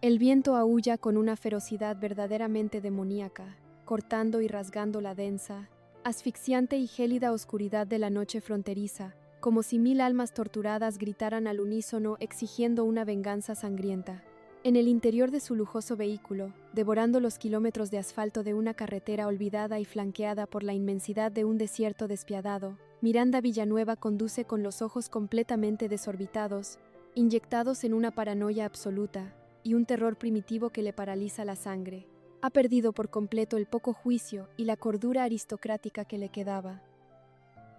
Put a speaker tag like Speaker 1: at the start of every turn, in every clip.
Speaker 1: El viento aúlla con una ferocidad verdaderamente demoníaca, cortando y rasgando la densa, asfixiante y gélida oscuridad de la noche fronteriza, como si 1000 almas torturadas gritaran al unísono exigiendo una venganza sangrienta. En el interior de su lujoso vehículo, devorando los kilómetros de asfalto de una carretera olvidada y flanqueada por la inmensidad de un desierto despiadado, Miranda Villanueva conduce con los ojos completamente desorbitados, inyectados en una paranoia absoluta y un terror primitivo que le paraliza la sangre. Ha perdido por completo el poco juicio y la cordura aristocrática que le quedaba.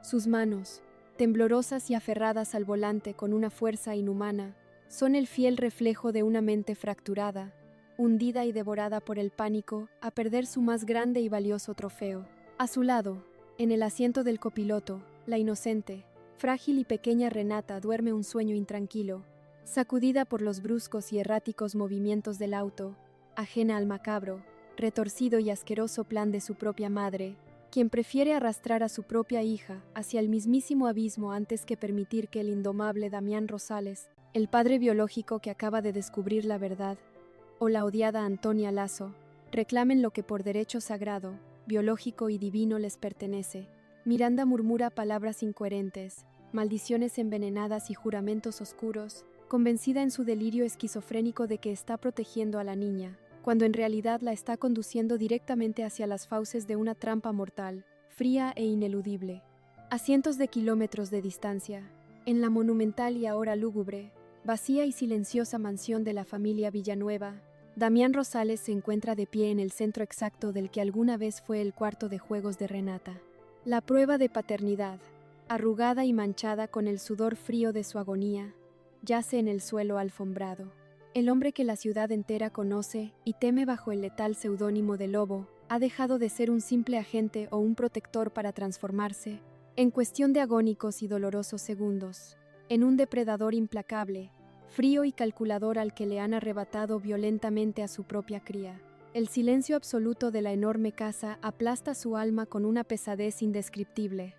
Speaker 1: Sus manos, temblorosas y aferradas al volante con una fuerza inhumana, son el fiel reflejo de una mente fracturada, hundida y devorada por el pánico a perder su más grande y valioso trofeo. A su lado, en el asiento del copiloto, la inocente, frágil y pequeña Renata duerme un sueño intranquilo, sacudida por los bruscos y erráticos movimientos del auto, ajena al macabro, retorcido y asqueroso plan de su propia madre, quien prefiere arrastrar a su propia hija hacia el mismísimo abismo antes que permitir que el indomable Damián Rosales, el padre biológico que acaba de descubrir la verdad, o la odiada Antonia Lazo, reclamen lo que por derecho sagrado, biológico y divino les pertenece. Miranda murmura palabras incoherentes, maldiciones envenenadas y juramentos oscuros, convencida en su delirio esquizofrénico de que está protegiendo a la niña, cuando en realidad la está conduciendo directamente hacia las fauces de una trampa mortal, fría e ineludible. A cientos de kilómetros de distancia, en la monumental y ahora lúgubre, vacía y silenciosa mansión de la familia Villanueva, Damián Rosales se encuentra de pie en el centro exacto del que alguna vez fue el cuarto de juegos de Renata. La prueba de paternidad, arrugada y manchada con el sudor frío de su agonía, yace en el suelo alfombrado. El hombre que la ciudad entera conoce y teme bajo el letal seudónimo de Lobo, ha dejado de ser un simple agente o un protector para transformarse, en cuestión de agónicos y dolorosos segundos, en un depredador implacable, frío y calculador al que le han arrebatado violentamente a su propia cría. El silencio absoluto de la enorme casa aplasta su alma con una pesadez indescriptible.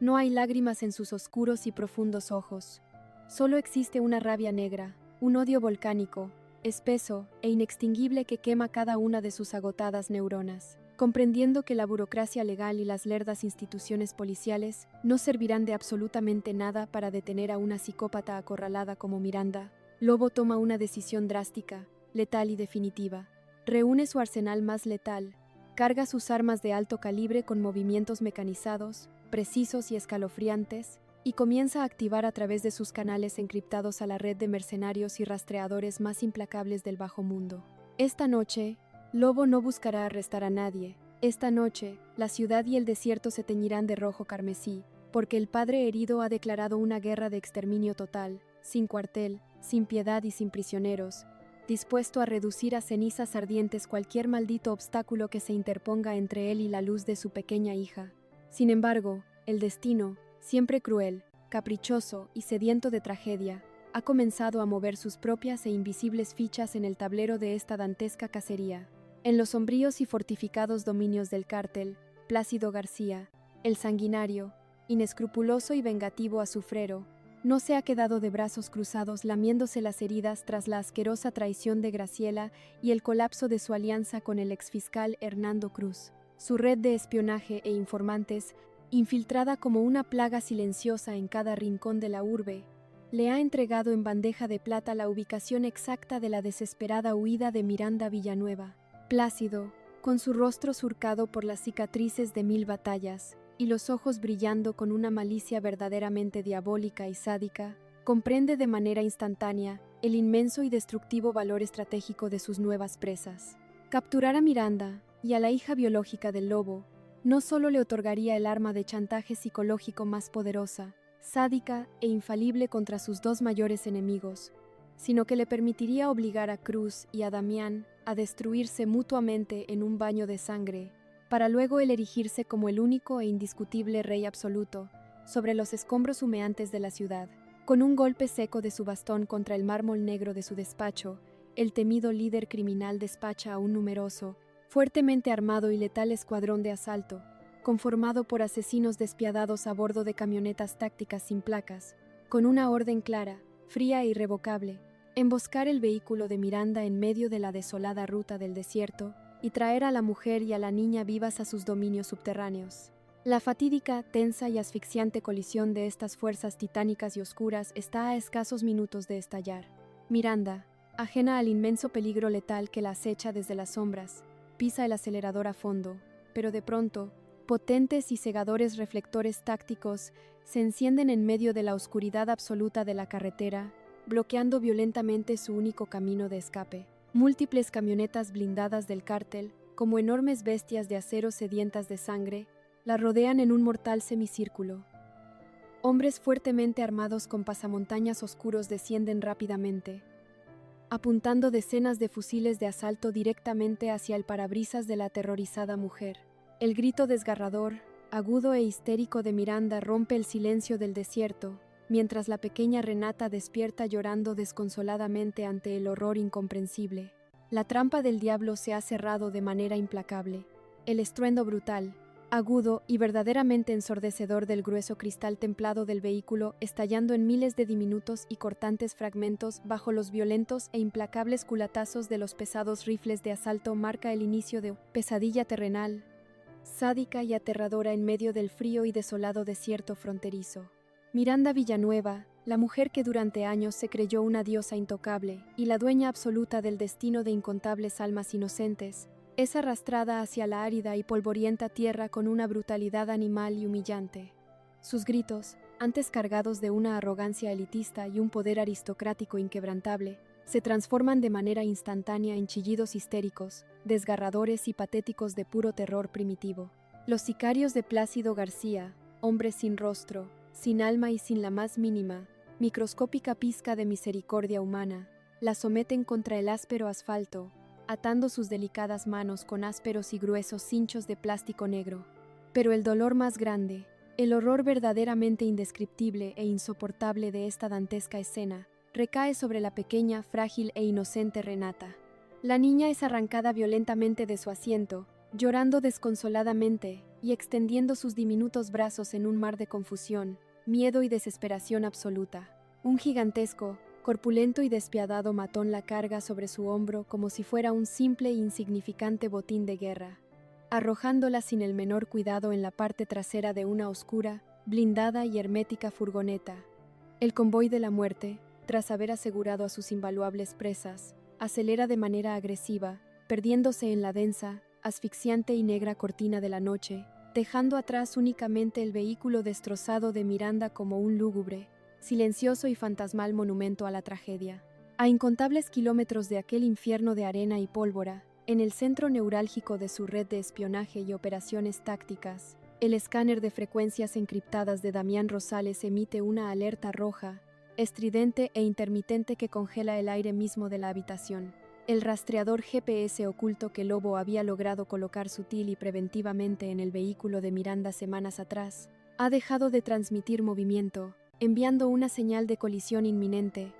Speaker 1: No hay lágrimas en sus oscuros y profundos ojos. Solo existe una rabia negra, un odio volcánico, espeso e inextinguible que quema cada una de sus agotadas neuronas. Comprendiendo que la burocracia legal y las lerdas instituciones policiales no servirán de absolutamente nada para detener a una psicópata acorralada como Miranda, Lobo toma una decisión drástica, letal y definitiva. Reúne su arsenal más letal, carga sus armas de alto calibre con movimientos mecanizados, precisos y escalofriantes, y comienza a activar a través de sus canales encriptados a la red de mercenarios y rastreadores más implacables del bajo mundo. Esta noche, Lobo no buscará arrestar a nadie. Esta noche, la ciudad y el desierto se teñirán de rojo carmesí, porque el padre herido ha declarado una guerra de exterminio total, sin cuartel, sin piedad y sin prisioneros, dispuesto a reducir a cenizas ardientes cualquier maldito obstáculo que se interponga entre él y la luz de su pequeña hija. Sin embargo, el destino, siempre cruel, caprichoso y sediento de tragedia, ha comenzado a mover sus propias e invisibles fichas en el tablero de esta dantesca cacería. En los sombríos y fortificados dominios del cártel, Plácido García, el sanguinario, inescrupuloso y vengativo azufrero, no se ha quedado de brazos cruzados lamiéndose las heridas tras la asquerosa traición de Graciela y el colapso de su alianza con el exfiscal Hernando Cruz. Su red de espionaje e informantes, infiltrada como una plaga silenciosa en cada rincón de la urbe, le ha entregado en bandeja de plata la ubicación exacta de la desesperada huida de Miranda Villanueva. Plácido, con su rostro surcado por las cicatrices de 1000 batallas, y los ojos brillando con una malicia verdaderamente diabólica y sádica, comprende de manera instantánea el inmenso y destructivo valor estratégico de sus nuevas presas. Capturar a Miranda y a la hija biológica del Lobo no solo le otorgaría el arma de chantaje psicológico más poderosa, sádica e infalible contra sus dos mayores enemigos, sino que le permitiría obligar a Cruz y a Damián a destruirse mutuamente en un baño de sangre, para luego él erigirse como el único e indiscutible rey absoluto sobre los escombros humeantes de la ciudad. Con un golpe seco de su bastón contra el mármol negro de su despacho, el temido líder criminal despacha a un numeroso, fuertemente armado y letal escuadrón de asalto, conformado por asesinos despiadados a bordo de camionetas tácticas sin placas, con una orden clara, fría e irrevocable: emboscar el vehículo de Miranda en medio de la desolada ruta del desierto y traer a la mujer y a la niña vivas a sus dominios subterráneos. La fatídica, tensa y asfixiante colisión de estas fuerzas titánicas y oscuras está a escasos minutos de estallar. Miranda, ajena al inmenso peligro letal que la acecha desde las sombras, pisa el acelerador a fondo, pero de pronto, potentes y cegadores reflectores tácticos se encienden en medio de la oscuridad absoluta de la carretera, bloqueando violentamente su único camino de escape. Múltiples camionetas blindadas del cártel, como enormes bestias de acero sedientas de sangre, la rodean en un mortal semicírculo. Hombres fuertemente armados con pasamontañas oscuros descienden rápidamente, apuntando decenas de fusiles de asalto directamente hacia el parabrisas de la aterrorizada mujer. El grito desgarrador, agudo e histérico de Miranda rompe el silencio del desierto, mientras la pequeña Renata despierta llorando desconsoladamente ante el horror incomprensible. La trampa del diablo se ha cerrado de manera implacable. El estruendo brutal, agudo y verdaderamente ensordecedor del grueso cristal templado del vehículo estallando en miles de diminutos y cortantes fragmentos bajo los violentos e implacables culatazos de los pesados rifles de asalto marca el inicio de pesadilla terrenal, sádica y aterradora en medio del frío y desolado desierto fronterizo. Miranda Villanueva, la mujer que durante años se creyó una diosa intocable y la dueña absoluta del destino de incontables almas inocentes, es arrastrada hacia la árida y polvorienta tierra con una brutalidad animal y humillante. Sus gritos, antes cargados de una arrogancia elitista y un poder aristocrático inquebrantable, se transforman de manera instantánea en chillidos histéricos, desgarradores y patéticos de puro terror primitivo. Los sicarios de Plácido García, hombres sin rostro, sin alma y sin la más mínima, microscópica pizca de misericordia humana, la someten contra el áspero asfalto, atando sus delicadas manos con ásperos y gruesos cinchos de plástico negro. Pero el dolor más grande, el horror verdaderamente indescriptible e insoportable de esta dantesca escena, recae sobre la pequeña, frágil e inocente Renata. La niña es arrancada violentamente de su asiento, llorando desconsoladamente y extendiendo sus diminutos brazos en un mar de confusión, miedo y desesperación absoluta. Un gigantesco, corpulento y despiadado matón la carga sobre su hombro como si fuera un simple e insignificante botín de guerra, arrojándola sin el menor cuidado en la parte trasera de una oscura, blindada y hermética furgoneta. El convoy de la muerte, tras haber asegurado a sus invaluables presas, acelera de manera agresiva, perdiéndose en la densa, asfixiante y negra cortina de la noche, dejando atrás únicamente el vehículo destrozado de Miranda como un lúgubre, silencioso y fantasmal monumento a la tragedia. A incontables kilómetros de aquel infierno de arena y pólvora, en el centro neurálgico de su red de espionaje y operaciones tácticas, el escáner de frecuencias encriptadas de Damián Rosales emite una alerta roja, estridente e intermitente que congela el aire mismo de la habitación. El rastreador GPS oculto que Lobo había logrado colocar sutil y preventivamente en el vehículo de Miranda semanas atrás, ha dejado de transmitir movimiento, enviando una señal de colisión inminente.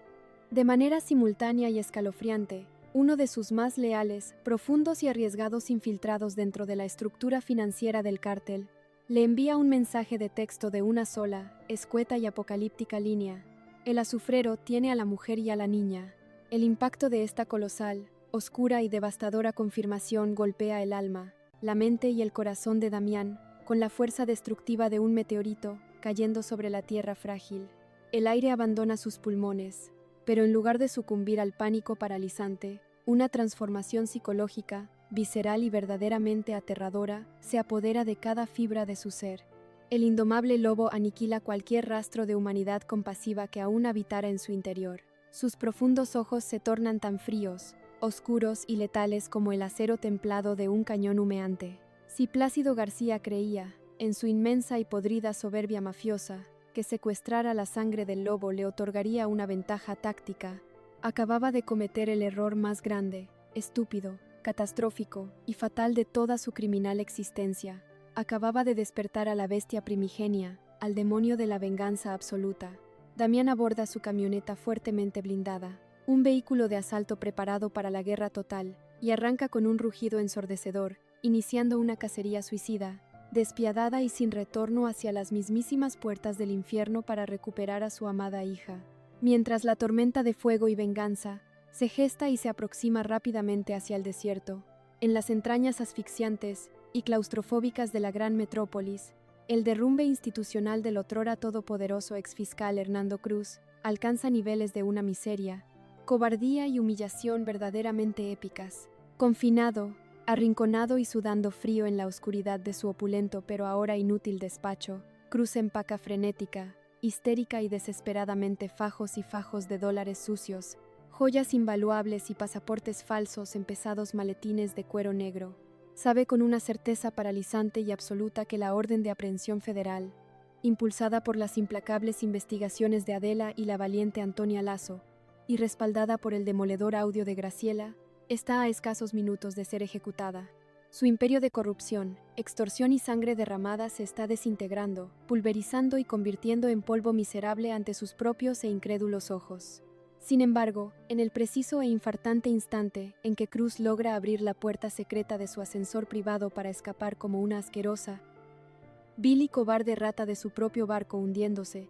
Speaker 1: De manera simultánea y escalofriante, uno de sus más leales, profundos y arriesgados infiltrados dentro de la estructura financiera del cártel, le envía un mensaje de texto de una sola, escueta y apocalíptica línea. El azufrero tiene a la mujer y a la niña. El impacto de esta colosal, oscura y devastadora confirmación golpea el alma, la mente y el corazón de Damián, con la fuerza destructiva de un meteorito cayendo sobre la tierra frágil. El aire abandona sus pulmones, pero en lugar de sucumbir al pánico paralizante, una transformación psicológica, visceral y verdaderamente aterradora, se apodera de cada fibra de su ser. El indomable lobo aniquila cualquier rastro de humanidad compasiva que aún habitara en su interior. Sus profundos ojos se tornan tan fríos, oscuros y letales como el acero templado de un cañón humeante. Si Plácido García creía, en su inmensa y podrida soberbia mafiosa, que secuestrar a la sangre del lobo le otorgaría una ventaja táctica, acababa de cometer el error más grande, estúpido, catastrófico y fatal de toda su criminal existencia. Acababa de despertar a la bestia primigenia, al demonio de la venganza absoluta. Damián aborda su camioneta fuertemente blindada, un vehículo de asalto preparado para la guerra total, y arranca con un rugido ensordecedor, iniciando una cacería suicida, despiadada y sin retorno hacia las mismísimas puertas del infierno para recuperar a su amada hija. mientras la tormenta de fuego y venganza se gesta y se aproxima rápidamente hacia el desierto. En las entrañas asfixiantes y claustrofóbicas de la gran metrópolis, el derrumbe institucional del otrora todopoderoso exfiscal Hernando Cruz alcanza niveles de una miseria, cobardía y humillación verdaderamente épicas. Confinado, arrinconado y sudando frío en la oscuridad de su opulento pero ahora inútil despacho, Cruz empaca frenética, histérica y desesperadamente fajos y fajos de dólares sucios, joyas invaluables y pasaportes falsos en pesados maletines de cuero negro. Sabe con una certeza paralizante y absoluta que la orden de aprehensión federal, impulsada por las implacables investigaciones de Adela y la valiente Antonia Lazo, y respaldada por el demoledor audio de Graciela, está a escasos minutos de ser ejecutada. Su imperio de corrupción, extorsión y sangre derramada se está desintegrando, pulverizando y convirtiendo en polvo miserable ante sus propios e incrédulos ojos. Sin embargo, en el preciso e infartante instante en que Cruz logra abrir la puerta secreta de su ascensor privado para escapar como una asquerosa, vil y cobarde rata de su propio barco hundiéndose,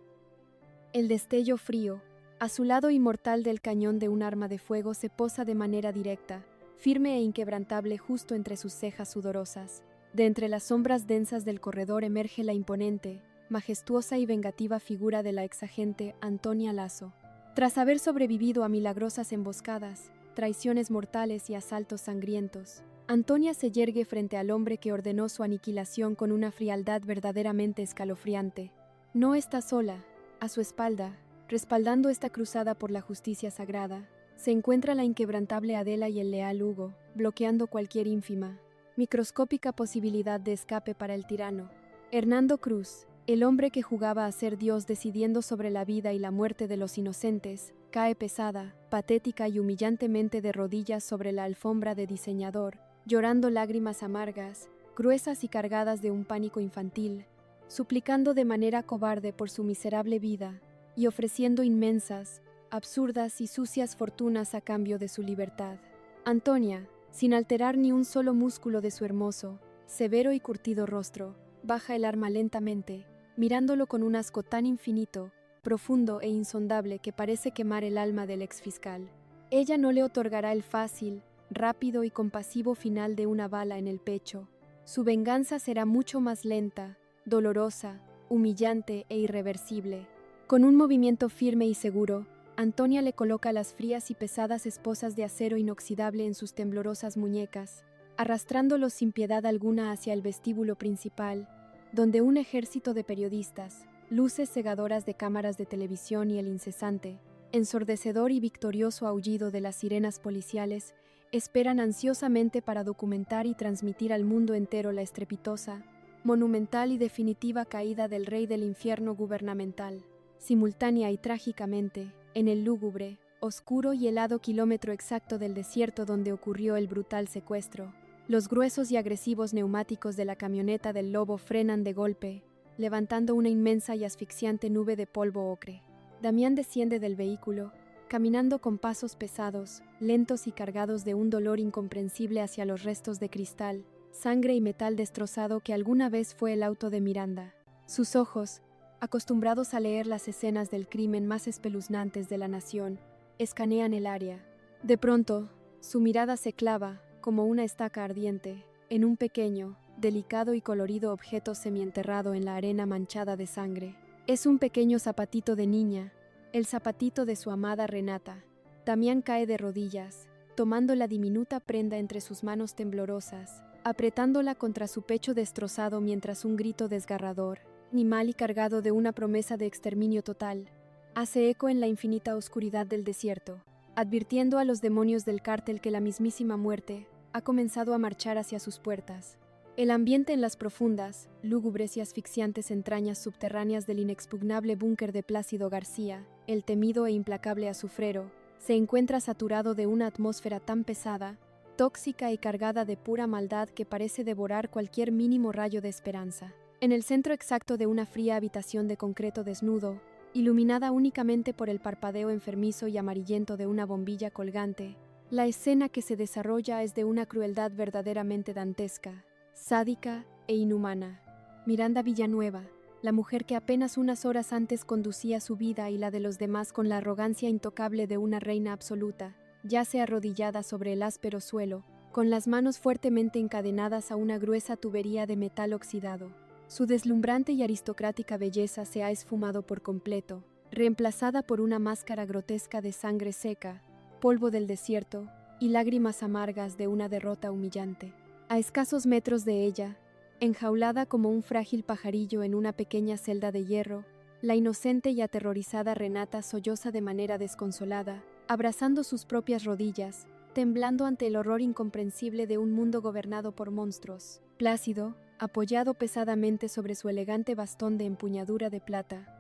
Speaker 1: el destello frío, azulado y mortal del cañón de un arma de fuego se posa de manera directa, firme e inquebrantable justo entre sus cejas sudorosas. De entre las sombras densas del corredor emerge la imponente, majestuosa y vengativa figura de la exagente Antonia Lazo. Tras haber sobrevivido a milagrosas emboscadas, traiciones mortales y asaltos sangrientos, Antonia se yergue frente al hombre que ordenó su aniquilación con una frialdad verdaderamente escalofriante. No está sola. A su espalda, respaldando esta cruzada por la justicia sagrada, se encuentra la inquebrantable Adela y el leal Hugo, bloqueando cualquier ínfima, microscópica posibilidad de escape para el tirano. Hernando Cruz, el hombre que jugaba a ser Dios decidiendo sobre la vida y la muerte de los inocentes, cae pesada, patética y humillantemente de rodillas sobre la alfombra de diseñador, llorando lágrimas amargas, gruesas y cargadas de un pánico infantil, suplicando de manera cobarde por su miserable vida y ofreciendo inmensas, absurdas y sucias fortunas a cambio de su libertad. Antonia, sin alterar ni un solo músculo de su hermoso, severo y curtido rostro, baja el arma lentamente, mirándolo con un asco tan infinito, profundo e insondable que parece quemar el alma del exfiscal. Ella no le otorgará el fácil, rápido y compasivo final de una bala en el pecho. Su venganza será mucho más lenta, dolorosa, humillante e irreversible. Con un movimiento firme y seguro, Antonia le coloca las frías y pesadas esposas de acero inoxidable en sus temblorosas muñecas, arrastrándolos sin piedad alguna hacia el vestíbulo principal, donde un ejército de periodistas, luces cegadoras de cámaras de televisión y el incesante, ensordecedor y victorioso aullido de las sirenas policiales esperan ansiosamente para documentar y transmitir al mundo entero la estrepitosa, monumental y definitiva caída del rey del infierno gubernamental. Simultánea y trágicamente, en el lúgubre, oscuro y helado kilómetro exacto del desierto donde ocurrió el brutal secuestro, los gruesos y agresivos neumáticos de la camioneta del lobo frenan de golpe, levantando una inmensa y asfixiante nube de polvo ocre. Damián desciende del vehículo, caminando con pasos pesados, lentos y cargados de un dolor incomprensible hacia los restos de cristal, sangre y metal destrozado que alguna vez fue el auto de Miranda. Sus ojos, acostumbrados a leer las escenas del crimen más espeluznantes de la nación, escanean el área. De pronto, su mirada se clava, como una estaca ardiente, en un pequeño, delicado y colorido objeto semienterrado en la arena manchada de sangre. Es un pequeño zapatito de niña, el zapatito de su amada Renata. Damián cae de rodillas, tomando la diminuta prenda entre sus manos temblorosas, apretándola contra su pecho destrozado mientras un grito desgarrador, animal y cargado de una promesa de exterminio total, hace eco en la infinita oscuridad del desierto, advirtiendo a los demonios del cártel que la mismísima muerte ha comenzado a marchar hacia sus puertas. El ambiente en las profundas, lúgubres y asfixiantes entrañas subterráneas del inexpugnable búnker de Plácido García, el temido e implacable azufrero, se encuentra saturado de una atmósfera tan pesada, tóxica y cargada de pura maldad que parece devorar cualquier mínimo rayo de esperanza. En el centro exacto de una fría habitación de concreto desnudo, iluminada únicamente por el parpadeo enfermizo y amarillento de una bombilla colgante, la escena que se desarrolla es de una crueldad verdaderamente dantesca, sádica e inhumana. Miranda Villanueva, la mujer que apenas unas horas antes conducía su vida y la de los demás con la arrogancia intocable de una reina absoluta, yace arrodillada sobre el áspero suelo, con las manos fuertemente encadenadas a una gruesa tubería de metal oxidado. Su deslumbrante y aristocrática belleza se ha esfumado por completo, reemplazada por una máscara grotesca de sangre seca, polvo del desierto y lágrimas amargas de una derrota humillante. A escasos metros de ella, enjaulada como un frágil pajarillo en una pequeña celda de hierro, la inocente y aterrorizada Renata solloza de manera desconsolada, abrazando sus propias rodillas, temblando ante el horror incomprensible de un mundo gobernado por monstruos. Plácido, apoyado pesadamente sobre su elegante bastón de empuñadura de plata,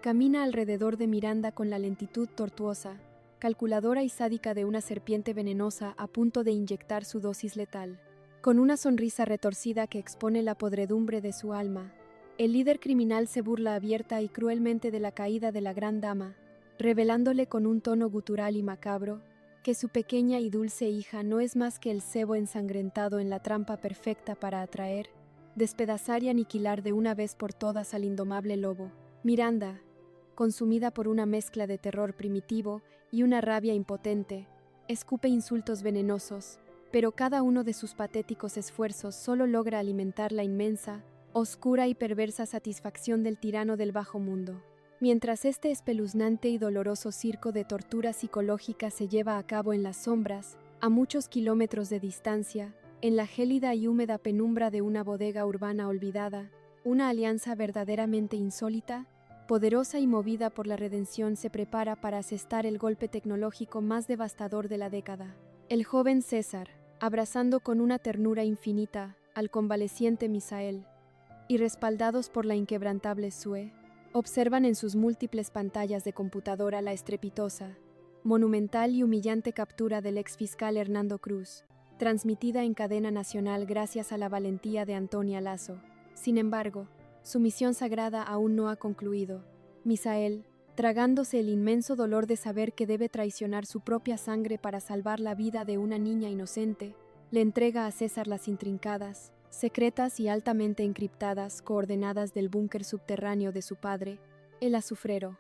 Speaker 1: camina alrededor de Miranda con la lentitud tortuosa, calculadora y sádica de una serpiente venenosa a punto de inyectar su dosis letal. Con una sonrisa retorcida que expone la podredumbre de su alma, el líder criminal se burla abierta y cruelmente de la caída de la gran dama, revelándole con un tono gutural y macabro que su pequeña y dulce hija no es más que el cebo ensangrentado en la trampa perfecta para atraer, despedazar y aniquilar de una vez por todas al indomable lobo. Miranda, consumida por una mezcla de terror primitivo y una rabia impotente, escupe insultos venenosos, pero cada uno de sus patéticos esfuerzos solo logra alimentar la inmensa, oscura y perversa satisfacción del tirano del bajo mundo. Mientras este espeluznante y doloroso circo de tortura psicológica se lleva a cabo en las sombras, a muchos kilómetros de distancia, en la gélida y húmeda penumbra de una bodega urbana olvidada, una alianza verdaderamente insólita, poderosa y movida por la redención se prepara para asestar el golpe tecnológico más devastador de la década. El joven César, abrazando con una ternura infinita al convaleciente Misael, y respaldados por la inquebrantable Sue, observan en sus múltiples pantallas de computadora la estrepitosa, monumental y humillante captura del ex fiscal Hernando Cruz, transmitida en cadena nacional gracias a la valentía de Antonia Lazo. Sin embargo, su misión sagrada aún no ha concluido. Misael, tragándose el inmenso dolor de saber que debe traicionar su propia sangre para salvar la vida de una niña inocente, le entrega a César las intrincadas, secretas y altamente encriptadas coordenadas del búnker subterráneo de su padre, el azufrero.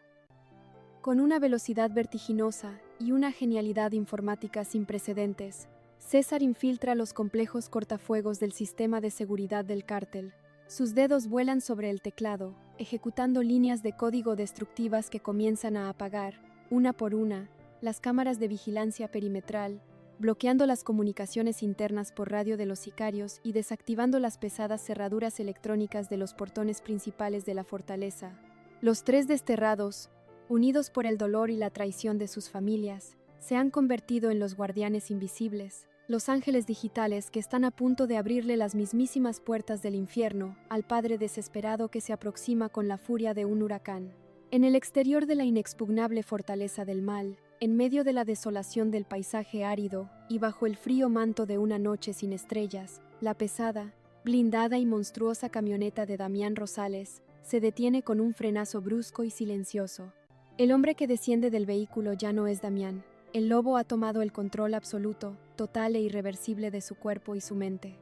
Speaker 1: Con una velocidad vertiginosa y una genialidad informática sin precedentes, César infiltra los complejos cortafuegos del sistema de seguridad del cártel. Sus dedos vuelan sobre el teclado, ejecutando líneas de código destructivas que comienzan a apagar, una por una, las cámaras de vigilancia perimetral, bloqueando las comunicaciones internas por radio de los sicarios y desactivando las pesadas cerraduras electrónicas de los portones principales de la fortaleza. Los tres desterrados, unidos por el dolor y la traición de sus familias, se han convertido en los guardianes invisibles, los ángeles digitales que están a punto de abrirle las mismísimas puertas del infierno al padre desesperado que se aproxima con la furia de un huracán. En el exterior de la inexpugnable fortaleza del mal, en medio de la desolación del paisaje árido y bajo el frío manto de una noche sin estrellas, la pesada, blindada y monstruosa camioneta de Damián Rosales se detiene con un frenazo brusco y silencioso. El hombre que desciende del vehículo ya no es Damián. El lobo ha tomado el control absoluto, total e irreversible de su cuerpo y su mente.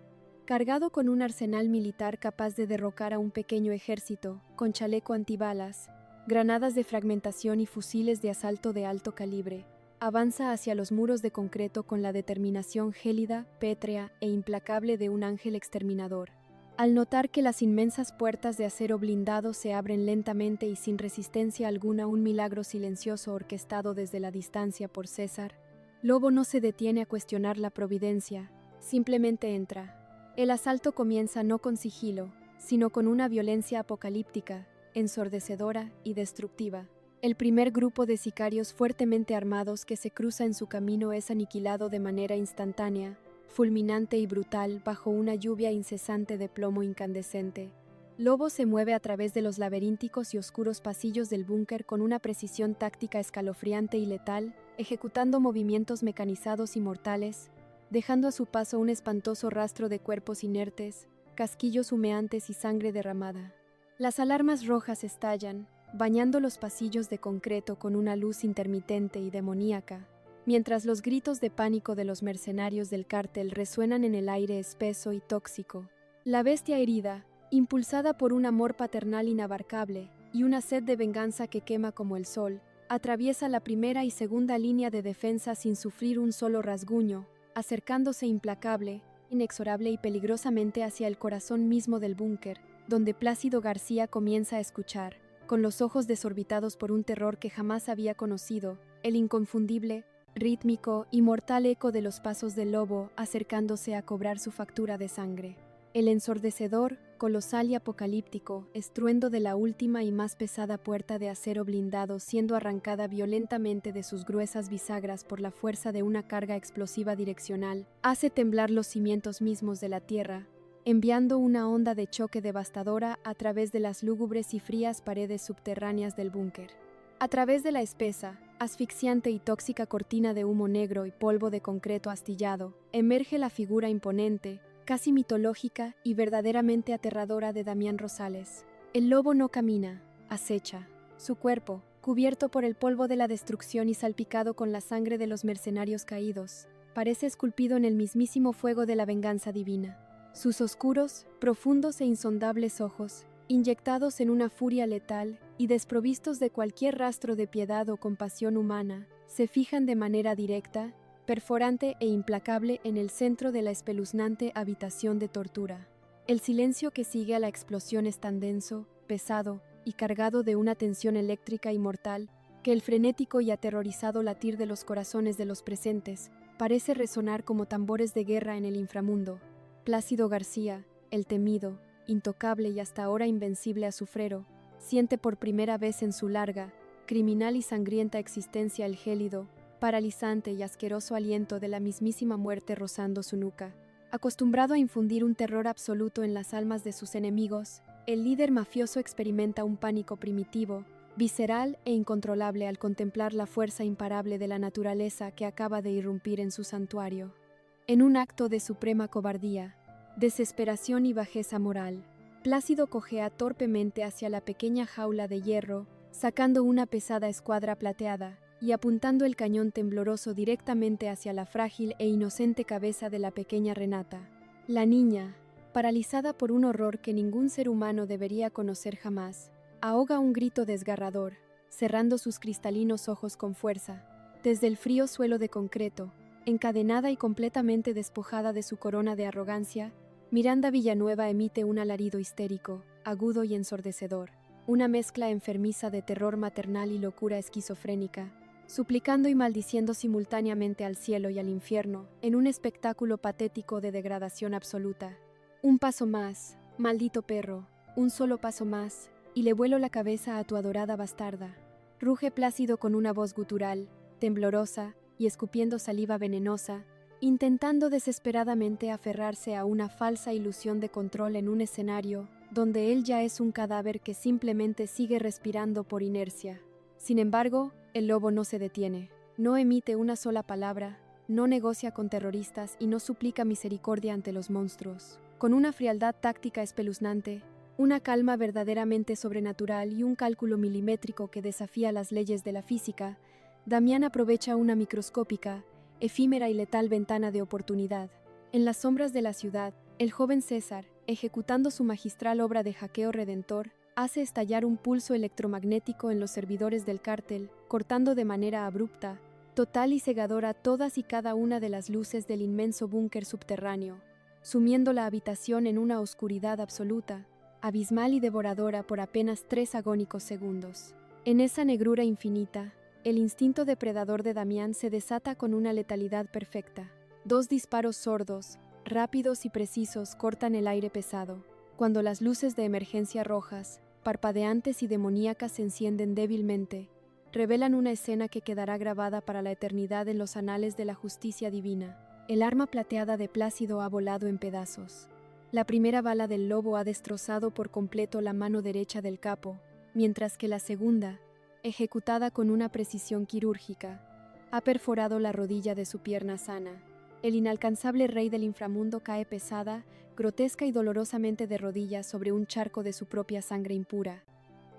Speaker 1: Cargado con un arsenal militar capaz de derrocar a un pequeño ejército, con chaleco antibalas, granadas de fragmentación y fusiles de asalto de alto calibre, avanza hacia los muros de concreto con la determinación gélida, pétrea e implacable de un ángel exterminador. Al notar que las inmensas puertas de acero blindado se abren lentamente y sin resistencia alguna, un milagro silencioso orquestado desde la distancia por César, Lobo no se detiene a cuestionar la providencia, simplemente entra. El asalto comienza no con sigilo, sino con una violencia apocalíptica, ensordecedora y destructiva. El primer grupo de sicarios fuertemente armados que se cruza en su camino es aniquilado de manera instantánea, fulminante y brutal bajo una lluvia incesante de plomo incandescente. Lobo se mueve a través de los laberínticos y oscuros pasillos del búnker con una precisión táctica escalofriante y letal, ejecutando movimientos mecanizados y mortales, dejando a su paso un espantoso rastro de cuerpos inertes, casquillos humeantes y sangre derramada. Las alarmas rojas estallan, bañando los pasillos de concreto con una luz intermitente y demoníaca, mientras los gritos de pánico de los mercenarios del cártel resuenan en el aire espeso y tóxico. La bestia herida, Impulsada por un amor paternal inabarcable y una sed de venganza que quema como el sol, atraviesa la primera y segunda línea de defensa sin sufrir un solo rasguño, acercándose implacable, inexorable y peligrosamente hacia el corazón mismo del búnker, donde Plácido García comienza a escuchar, con los ojos desorbitados por un terror que jamás había conocido, el inconfundible, rítmico y mortal eco de los pasos del lobo acercándose a cobrar su factura de sangre. El ensordecedor, colosal y apocalíptico estruendo de la última y más pesada puerta de acero blindado siendo arrancada violentamente de sus gruesas bisagras por la fuerza de una carga explosiva direccional, hace temblar los cimientos mismos de la tierra, enviando una onda de choque devastadora a través de las lúgubres y frías paredes subterráneas del búnker. A través de la espesa, asfixiante y tóxica cortina de humo negro y polvo de concreto astillado, emerge la figura imponente, casi mitológica y verdaderamente aterradora de Damián Rosales. El lobo no camina, acecha. Su cuerpo, cubierto por el polvo de la destrucción y salpicado con la sangre de los mercenarios caídos, parece esculpido en el mismísimo fuego de la venganza divina. Sus oscuros, profundos e insondables ojos, inyectados en una furia letal y desprovistos de cualquier rastro de piedad o compasión humana, se fijan de manera directa, perforante e implacable en el centro de la espeluznante habitación de tortura. El silencio que sigue a la explosión es tan denso, pesado y cargado de una tensión eléctrica y mortal que el frenético y aterrorizado latir de los corazones de los presentes parece resonar como tambores de guerra en el inframundo. Plácido García, el temido, intocable y hasta ahora invencible azufrero, siente por primera vez en su larga, criminal y sangrienta existencia el gélido, paralizante y asqueroso aliento de la mismísima muerte rozando su nuca. Acostumbrado a infundir un terror absoluto en las almas de sus enemigos, el líder mafioso experimenta un pánico primitivo, visceral e incontrolable al contemplar la fuerza imparable de la naturaleza que acaba de irrumpir en su santuario. En un acto de suprema cobardía, desesperación y bajeza moral, Plácido cojea torpemente hacia la pequeña jaula de hierro, sacando una pesada escuadra plateada, y apuntando el cañón tembloroso directamente hacia la frágil e inocente cabeza de la pequeña Renata. La niña, paralizada por un horror que ningún ser humano debería conocer jamás, ahoga un grito desgarrador, cerrando sus cristalinos ojos con fuerza. Desde el frío suelo de concreto, encadenada y completamente despojada de su corona de arrogancia, Miranda Villanueva emite un alarido histérico, agudo y ensordecedor, una mezcla enfermiza de terror maternal y locura esquizofrénica, suplicando y maldiciendo simultáneamente al cielo y al infierno, en un espectáculo patético de degradación absoluta. Un paso más, maldito perro, un solo paso más, y le vuelo la cabeza a tu adorada bastarda. Ruge Plácido con una voz gutural, temblorosa y escupiendo saliva venenosa, intentando desesperadamente aferrarse a una falsa ilusión de control en un escenario donde él ya es un cadáver que simplemente sigue respirando por inercia. Sin embargo, el lobo no se detiene, no emite una sola palabra, no negocia con terroristas y no suplica misericordia ante los monstruos. Con una frialdad táctica espeluznante, una calma verdaderamente sobrenatural y un cálculo milimétrico que desafía las leyes de la física, Damián aprovecha una microscópica, efímera y letal ventana de oportunidad. En las sombras de la ciudad, el joven César, ejecutando su magistral obra de hackeo redentor, hace estallar un pulso electromagnético en los servidores del cártel, cortando de manera abrupta, total y cegadora todas y cada una de las luces del inmenso búnker subterráneo, sumiendo la habitación en una oscuridad absoluta, abismal y devoradora por apenas 3 agónicos segundos. En esa negrura infinita, el instinto depredador de Damián se desata con una letalidad perfecta. 2 disparos sordos, rápidos y precisos cortan el aire pesado, cuando las luces de emergencia rojas, parpadeantes y demoníacas se encienden débilmente, revelan una escena que quedará grabada para la eternidad en los anales de la justicia divina. El arma plateada de Plácido ha volado en pedazos. La primera bala del lobo ha destrozado por completo la mano derecha del capo, mientras que la segunda, ejecutada con una precisión quirúrgica, ha perforado la rodilla de su pierna sana. El inalcanzable rey del inframundo cae pesada, grotesca y dolorosamente de rodillas sobre un charco de su propia sangre impura,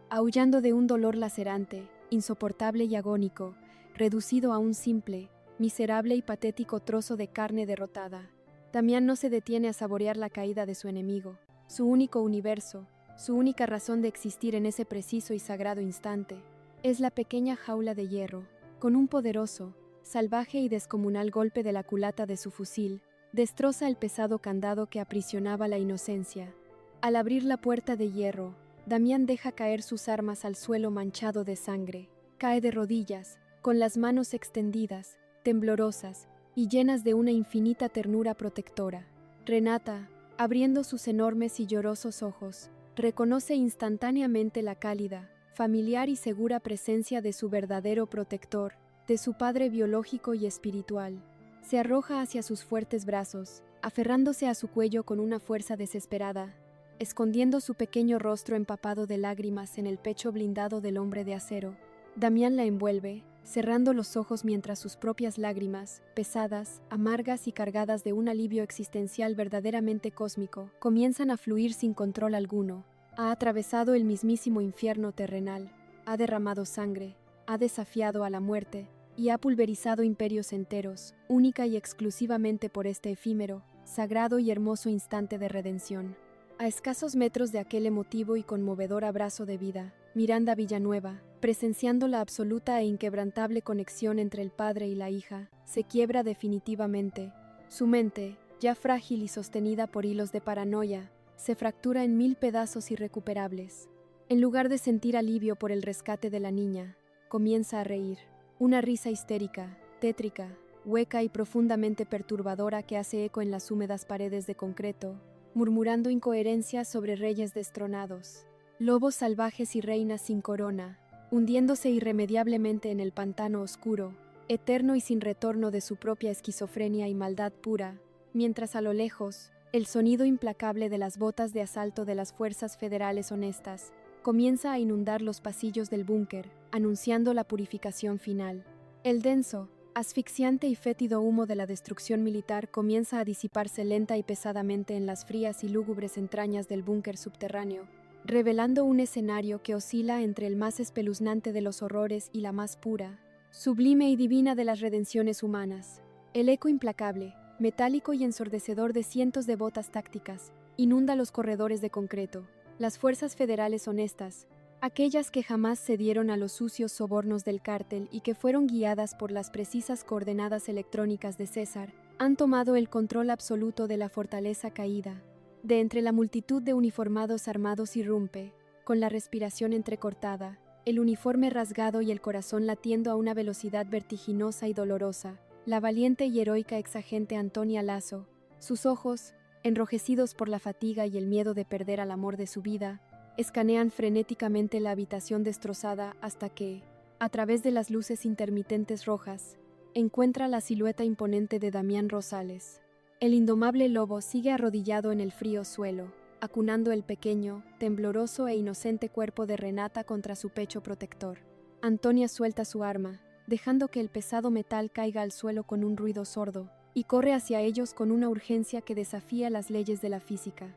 Speaker 1: aullando de un dolor lacerante, insoportable y agónico, reducido a un simple, miserable y patético trozo de carne derrotada. Damián no se detiene a saborear la caída de su enemigo. su único universo, su única razón de existir en ese preciso y sagrado instante. Es la pequeña jaula de hierro, con un poderoso, salvaje y descomunal golpe de la culata de su fusil, destroza el pesado candado que aprisionaba la inocencia. Al abrir la puerta de hierro, Damián deja caer sus armas al suelo manchado de sangre. Cae de rodillas, con las manos extendidas, temblorosas y llenas de una infinita ternura protectora. Renata, abriendo sus enormes y llorosos ojos, reconoce instantáneamente la cálida, familiar y segura presencia de su verdadero protector, de su padre biológico y espiritual. Se arroja hacia sus fuertes brazos, aferrándose a su cuello con una fuerza desesperada, escondiendo su pequeño rostro empapado de lágrimas en el pecho blindado del hombre de acero. Damián la envuelve, cerrando los ojos mientras sus propias lágrimas, pesadas, amargas y cargadas de un alivio existencial verdaderamente cósmico, comienzan a fluir sin control alguno. Ha atravesado el mismísimo infierno terrenal, ha derramado sangre, ha desafiado a la muerte y ha pulverizado imperios enteros, única y exclusivamente por este efímero, sagrado y hermoso instante de redención. A escasos metros de aquel emotivo y conmovedor abrazo de vida, Miranda Villanueva, presenciando la absoluta e inquebrantable conexión entre el padre y la hija, se quiebra definitivamente. Su mente, ya frágil y sostenida por hilos de paranoia, se fractura en 1000 pedazos irrecuperables. En lugar de sentir alivio por el rescate de la niña, comienza a reír. Una risa histérica, tétrica, hueca y profundamente perturbadora que hace eco en las húmedas paredes de concreto, murmurando incoherencias sobre reyes destronados, lobos salvajes y reinas sin corona, hundiéndose irremediablemente en el pantano oscuro, eterno y sin retorno de su propia esquizofrenia y maldad pura, mientras a lo lejos, el sonido implacable de las botas de asalto de las fuerzas federales honestas comienza a inundar los pasillos del búnker, anunciando la purificación final. El denso, asfixiante y fétido humo de la destrucción militar comienza a disiparse lenta y pesadamente en las frías y lúgubres entrañas del búnker subterráneo, revelando un escenario que oscila entre el más espeluznante de los horrores y la más pura, sublime y divina de las redenciones humanas. El eco implacable, metálico y ensordecedor de cientos de botas tácticas, inunda los corredores de concreto. Las fuerzas federales honestas, aquellas que jamás cedieron a los sucios sobornos del cártel y que fueron guiadas por las precisas coordenadas electrónicas de César, han tomado el control absoluto de la fortaleza caída. De entre la multitud de uniformados armados irrumpe, con la respiración entrecortada, el uniforme rasgado y el corazón latiendo a una velocidad vertiginosa y dolorosa, la valiente y heroica exagente Antonia Lazo. Sus ojos, enrojecidos por la fatiga y el miedo de perder al amor de su vida, escanean frenéticamente la habitación destrozada hasta que, a través de las luces intermitentes rojas, encuentra la silueta imponente de Damián Rosales. El indomable lobo sigue arrodillado en el frío suelo, acunando el pequeño, tembloroso e inocente cuerpo de Renata contra su pecho protector. Antonia suelta su arma, dejando que el pesado metal caiga al suelo con un ruido sordo, y corre hacia ellos con una urgencia que desafía las leyes de la física.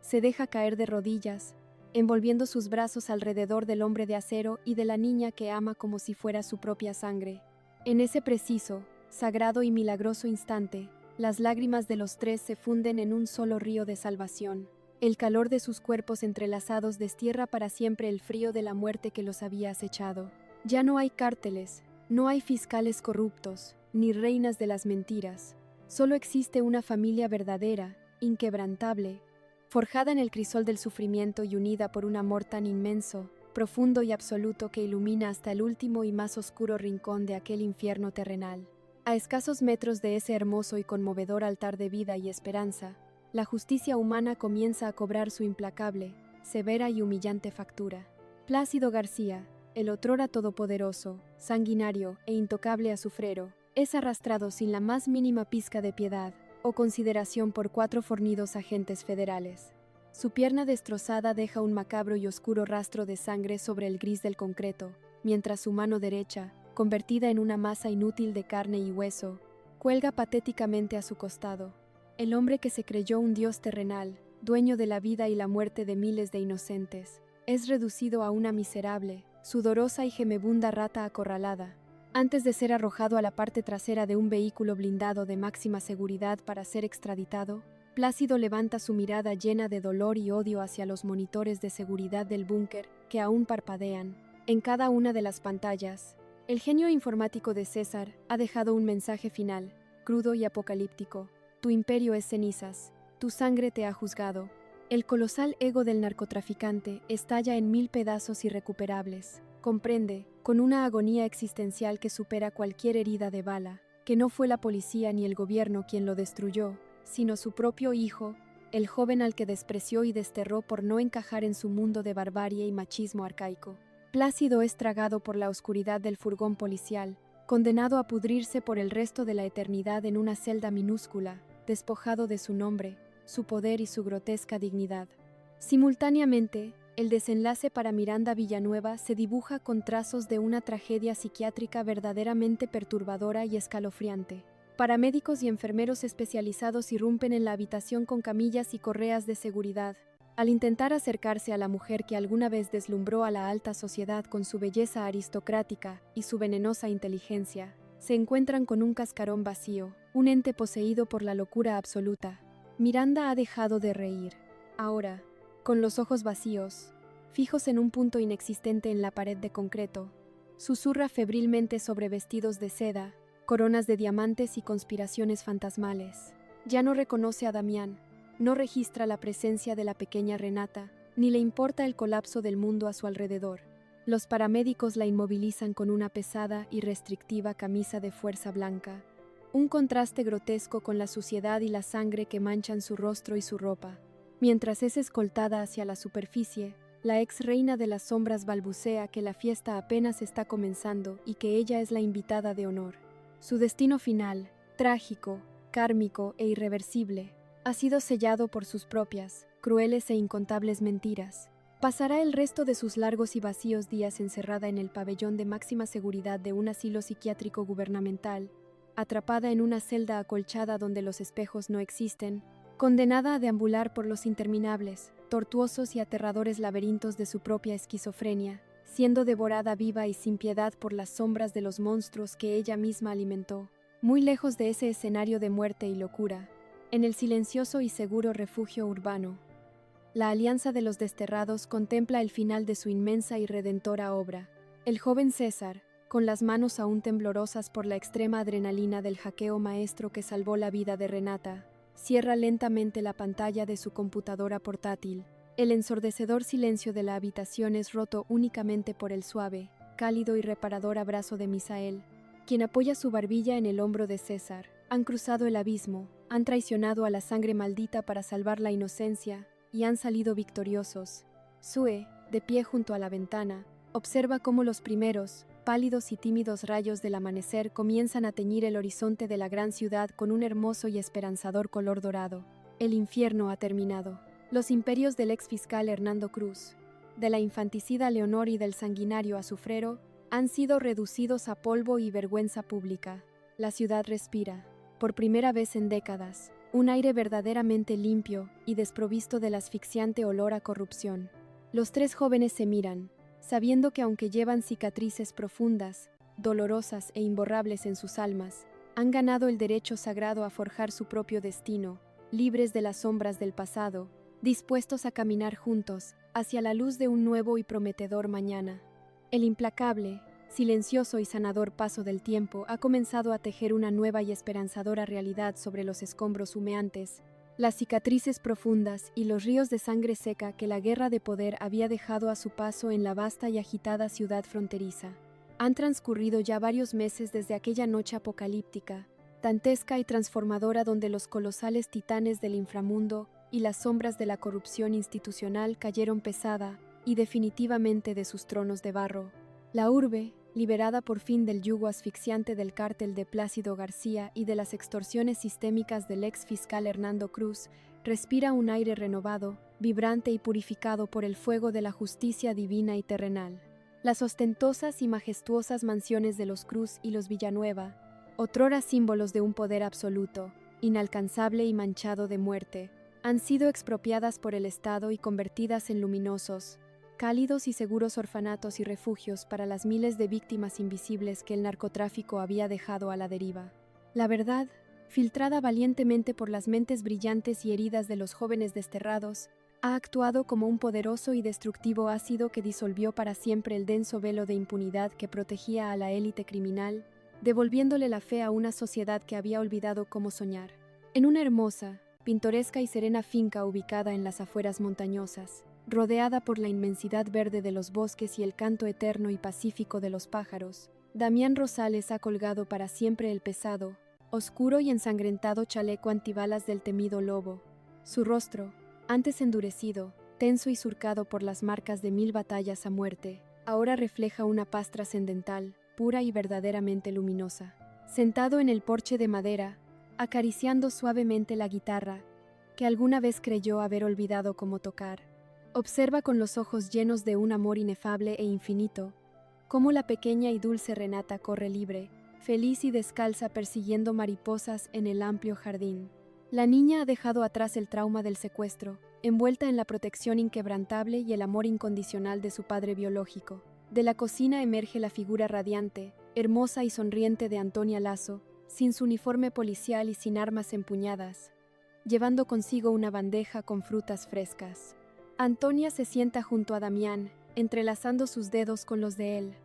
Speaker 1: Se deja caer de rodillas, envolviendo sus brazos alrededor del hombre de acero y de la niña que ama como si fuera su propia sangre. En ese preciso, sagrado y milagroso instante, las lágrimas de los tres se funden en un solo río de salvación. El calor de sus cuerpos entrelazados destierra para siempre el frío de la muerte que los había acechado. Ya no hay cárteles, no hay fiscales corruptos, ni reinas de las mentiras. Solo existe una familia verdadera, inquebrantable, forjada en el crisol del sufrimiento y unida por un amor tan inmenso, profundo y absoluto que ilumina hasta el último y más oscuro rincón de aquel infierno terrenal. A escasos metros de ese hermoso y conmovedor altar de vida y esperanza, la justicia humana comienza a cobrar su implacable, severa y humillante factura. Plácido García, el otrora todopoderoso, sanguinario e intocable azufrero, es arrastrado sin la más mínima pizca de piedad o consideración por 4 fornidos agentes federales. Su pierna destrozada deja un macabro y oscuro rastro de sangre sobre el gris del concreto, mientras su mano derecha, convertida en una masa inútil de carne y hueso, cuelga patéticamente a su costado. El hombre que se creyó un dios terrenal, dueño de la vida y la muerte de miles de inocentes, es reducido a una miserable, sudorosa y gemebunda rata acorralada, antes de ser arrojado a la parte trasera de un vehículo blindado de máxima seguridad para ser extraditado. Plácido levanta su mirada llena de dolor y odio hacia los monitores de seguridad del búnker que aún parpadean. En cada una de las pantallas, el genio informático de César ha dejado un mensaje final, crudo y apocalíptico. Tu imperio es cenizas, tu sangre te ha juzgado. El colosal ego del narcotraficante estalla en 1000 pedazos irrecuperables. Comprende, con una agonía existencial que supera cualquier herida de bala, que no fue la policía ni el gobierno quien lo destruyó, sino su propio hijo, el joven al que despreció y desterró por no encajar en su mundo de barbarie y machismo arcaico. Plácido es tragado por la oscuridad del furgón policial, condenado a pudrirse por el resto de la eternidad en una celda minúscula, despojado de su nombre, su poder y su grotesca dignidad. Simultáneamente, el desenlace para Miranda Villanueva se dibuja con trazos de una tragedia psiquiátrica verdaderamente perturbadora y escalofriante. Paramédicos y enfermeros especializados irrumpen en la habitación con camillas y correas de seguridad. Al intentar acercarse a la mujer que alguna vez deslumbró a la alta sociedad con su belleza aristocrática y su venenosa inteligencia, se encuentran con un cascarón vacío, un ente poseído por la locura absoluta. Miranda ha dejado de reír. Ahora, con los ojos vacíos, fijos en un punto inexistente en la pared de concreto, susurra febrilmente sobre vestidos de seda, coronas de diamantes y conspiraciones fantasmales. Ya no reconoce a Damián, no registra la presencia de la pequeña Renata, ni le importa el colapso del mundo a su alrededor. Los paramédicos la inmovilizan con una pesada y restrictiva camisa de fuerza blanca, un contraste grotesco con la suciedad y la sangre que manchan su rostro y su ropa. Mientras es escoltada hacia la superficie, la ex reina de las sombras balbucea que la fiesta apenas está comenzando y que ella es la invitada de honor. Su destino final, trágico, kármico e irreversible, ha sido sellado por sus propias, crueles e incontables mentiras. Pasará el resto de sus largos y vacíos días encerrada en el pabellón de máxima seguridad de un asilo psiquiátrico gubernamental, atrapada en una celda acolchada donde los espejos no existen, condenada a deambular por los interminables, tortuosos y aterradores laberintos de su propia esquizofrenia, siendo devorada viva y sin piedad por las sombras de los monstruos que ella misma alimentó. Muy lejos de ese escenario de muerte y locura, en el silencioso y seguro refugio urbano, la Alianza de los Desterrados contempla el final de su inmensa y redentora obra. El joven César, con las manos aún temblorosas por la extrema adrenalina del hackeo maestro que salvó la vida de Renata, cierra lentamente la pantalla de su computadora portátil. El ensordecedor silencio de la habitación es roto únicamente por el suave, cálido y reparador abrazo de Misael, quien apoya su barbilla en el hombro de César. Han cruzado el abismo, han traicionado a la sangre maldita para salvar la inocencia, y han salido victoriosos. Sue, de pie junto a la ventana, observa cómo los primeros, pálidos y tímidos rayos del amanecer comienzan a teñir el horizonte de la gran ciudad con un hermoso y esperanzador color dorado. El infierno ha terminado. Los imperios del ex fiscal Hernando Cruz, de la infanticida Leonor y del sanguinario Azufrero han sido reducidos a polvo y vergüenza pública. La ciudad respira, por primera vez en décadas, un aire verdaderamente limpio y desprovisto del asfixiante olor a corrupción. Los tres jóvenes se miran, sabiendo que aunque llevan cicatrices profundas, dolorosas e imborrables en sus almas, han ganado el derecho sagrado a forjar su propio destino, libres de las sombras del pasado, dispuestos a caminar juntos hacia la luz de un nuevo y prometedor mañana. El implacable, silencioso y sanador paso del tiempo ha comenzado a tejer una nueva y esperanzadora realidad sobre los escombros humeantes, las cicatrices profundas y los ríos de sangre seca que la guerra de poder había dejado a su paso en la vasta y agitada ciudad fronteriza. Han transcurrido ya varios meses desde aquella noche apocalíptica, dantesca y transformadora donde los colosales titanes del inframundo y las sombras de la corrupción institucional cayeron pesada y definitivamente de sus tronos de barro. La urbe, liberada por fin del yugo asfixiante del cártel de Plácido García y de las extorsiones sistémicas del ex fiscal Hernando Cruz, respira un aire renovado, vibrante y purificado por el fuego de la justicia divina y terrenal. Las ostentosas y majestuosas mansiones de los Cruz y los Villanueva, otrora símbolos de un poder absoluto, inalcanzable y manchado de muerte, han sido expropiadas por el Estado y convertidas en luminosos, cálidos y seguros orfanatos y refugios para las miles de víctimas invisibles que el narcotráfico había dejado a la deriva. La verdad filtrada valientemente por las mentes brillantes y heridas de los jóvenes desterrados, ha actuado como un poderoso y destructivo ácido que disolvió para siempre el denso velo de impunidad que protegía a la élite criminal, devolviéndole la fe a una sociedad que había olvidado cómo soñar. En una hermosa, pintoresca y serena finca ubicada en las afueras montañosas, rodeada por la inmensidad verde de los bosques y el canto eterno y pacífico de los pájaros, Damián Rosales ha colgado para siempre el pesado, oscuro y ensangrentado chaleco antibalas del temido lobo. Su rostro, antes endurecido, tenso y surcado por las marcas de 1000 batallas a muerte, ahora refleja una paz trascendental, pura y verdaderamente luminosa. Sentado en el porche de madera, acariciando suavemente la guitarra, que alguna vez creyó haber olvidado cómo tocar, observa con los ojos llenos de un amor inefable e infinito, cómo la pequeña y dulce Renata corre libre, feliz y descalza persiguiendo mariposas en el amplio jardín. La niña ha dejado atrás el trauma del secuestro, envuelta en la protección inquebrantable y el amor incondicional de su padre biológico. De la cocina emerge la figura radiante, hermosa y sonriente de Antonia Lazo, sin su uniforme policial y sin armas empuñadas, llevando consigo una bandeja con frutas frescas. Antonia se sienta junto a Damián, entrelazando sus dedos con los de él.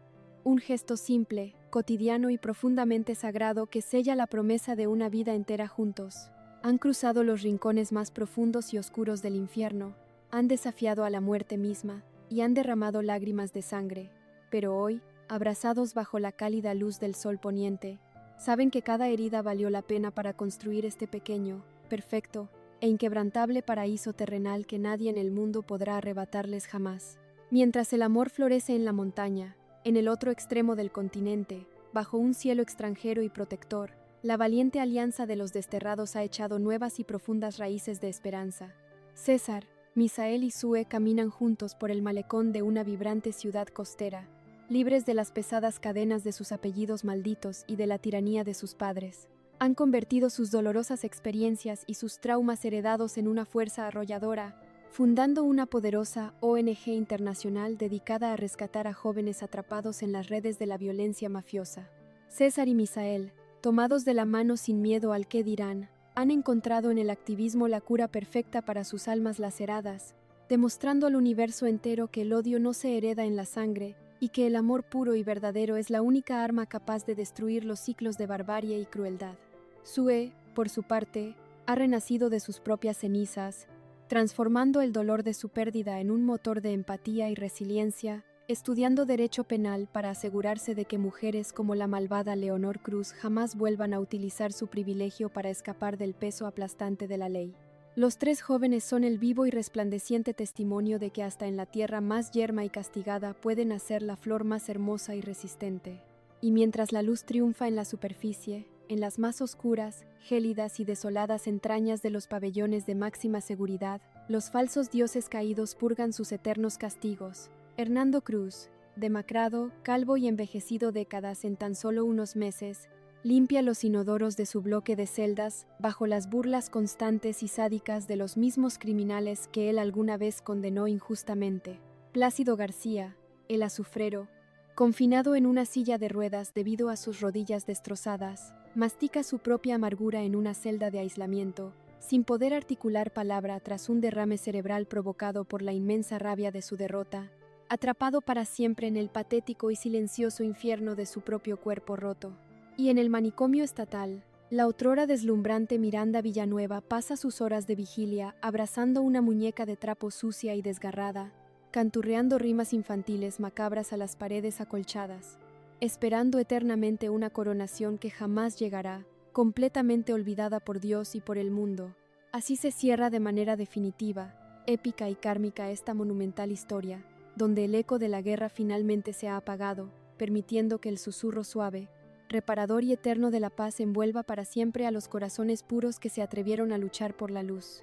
Speaker 1: Un gesto simple, cotidiano y profundamente sagrado que sella la promesa de una vida entera juntos. Han cruzado los rincones más profundos y oscuros del infierno, han desafiado a la muerte misma y han derramado lágrimas de sangre, pero hoy, abrazados bajo la cálida luz del sol poniente, saben que cada herida valió la pena para construir este pequeño, perfecto e inquebrantable paraíso terrenal que nadie en el mundo podrá arrebatarles jamás. Mientras el amor florece en la montaña, en el otro extremo del continente, bajo un cielo extranjero y protector, la valiente alianza de los desterrados ha echado nuevas y profundas raíces de esperanza. César, Misael y Sue caminan juntos por el malecón de una vibrante ciudad costera, libres de las pesadas cadenas de sus apellidos malditos y de la tiranía de sus padres. Han convertido sus dolorosas experiencias y sus traumas heredados en una fuerza arrolladora, fundando una poderosa ONG internacional dedicada a rescatar a jóvenes atrapados en las redes de la violencia mafiosa. César y Misael, tomados de la mano sin miedo al qué dirán, han encontrado en el activismo la cura perfecta para sus almas laceradas, demostrando al universo entero que el odio no se hereda en la sangre y que el amor puro y verdadero es la única arma capaz de destruir los ciclos de barbarie y crueldad. Sue, por su parte, ha renacido de sus propias cenizas, transformando el dolor de su pérdida en un motor de empatía y resiliencia, estudiando derecho penal para asegurarse de que mujeres como la malvada Leonor Cruz jamás vuelvan a utilizar su privilegio para escapar del peso aplastante de la ley. Los tres jóvenes son el vivo y resplandeciente testimonio de que hasta en la tierra más yerma y castigada puede nacer la flor más hermosa y resistente. Y mientras la luz triunfa en la superficie, en las más oscuras, gélidas y desoladas entrañas de los pabellones de máxima seguridad, los falsos dioses caídos purgan sus eternos castigos. Hernando Cruz, demacrado, calvo y envejecido décadas en tan solo unos meses, limpia los inodoros de su bloque de celdas bajo las burlas constantes y sádicas de los mismos criminales que él alguna vez condenó injustamente. Plácido García, el azufrero, confinado en una silla de ruedas debido a sus rodillas destrozadas, mastica su propia amargura en una celda de aislamiento, sin poder articular palabra tras un derrame cerebral provocado por la inmensa rabia de su derrota, atrapado para siempre en el patético y silencioso infierno de su propio cuerpo roto. Y en el manicomio estatal, la otrora deslumbrante Miranda Villanueva pasa sus horas de vigilia abrazando una muñeca de trapo sucia y desgarrada, canturreando rimas infantiles macabras a las paredes acolchadas, esperando eternamente una coronación que jamás llegará, completamente olvidada por Dios y por el mundo. Así se cierra de manera definitiva, épica y kármica esta monumental historia, donde el eco de la guerra finalmente se ha apagado, permitiendo que el susurro suave, reparador y eterno de la paz envuelva para siempre a los corazones puros que se atrevieron a luchar por la luz.